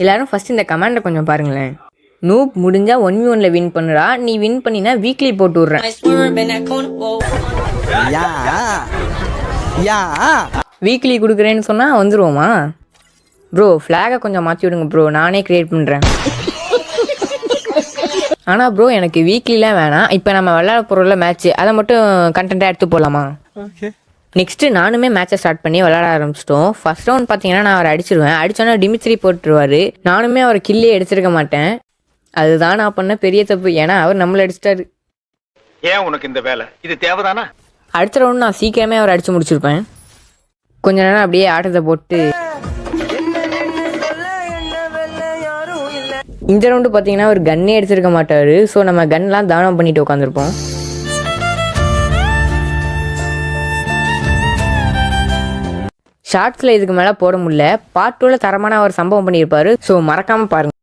எல்லாரும் ஃபர்ஸ்ட் இந்த கமெண்டை கொஞ்சம் பாருங்களேன். நூப் முடிஞ்சா 1v1ல வின் பண்ணுடா, நீ வின் பண்ணினா வீக்லி போட்டு விட்றேன். வீக்லி கொடுக்குறேன்னு சொன்னால் வந்துருவோமா? ப்ரோ ஃப்ளாகை கொஞ்சம் மாற்றி விடுங்க ப்ரோ, நானே க்ரியேட் பண்ணுறேன். ஆனால் ப்ரோ எனக்கு வீக்லிலாம் வேணாம், இப்போ நம்ம விளையாட போகிறோம்ல மேட்ச்சு, அதை மட்டும் கண்டென்ட்டாக எடுத்து போகலாமா? நெக்ஸ்ட்டு நானுமே மேட்சை ஸ்டார்ட் பண்ணி விளையாட ஆரம்பிச்சிட்டோம். ஃபர்ஸ்ட் ரவுண்ட் பார்த்தீங்கன்னா நான் அவரை அடிச்சிருவேன். அடித்தோன்னா டிமித்ரி போட்டுருவார். நானுமே அவரை கில்லே எடுத்திருக்க மாட்டேன். அதுதான் நான் பண்ண பெரிய தப்பு. ஏன்னா அவர் நம்மளை அடிச்சிட்டாரு. ஏன் உனக்கு இந்த வேலை? இது தேவைதானா? அடுத்த ரவுண்ட் நான் சீக்கிரமே அவரை அடித்து முடிச்சிருப்பேன். கொஞ்ச நேரம் அப்படியே ஆட்டத்தை போட்டு இந்த ரவுண்டு பார்த்தீங்கன்னா அவர் கன்னே எடுத்திருக்க மாட்டார். ஸோ நம்ம கன்லாம் தானம் பண்ணிட்டு உட்காந்துருப்போம். ஷார்ட்ஸில் இதுக்கு மேலே போட முடியல. பார்ட் 2ல தரமான அவர் சம்பவம் பண்ணியிருப்பாரு. ஸோ மறக்காமல் பாருங்கள்.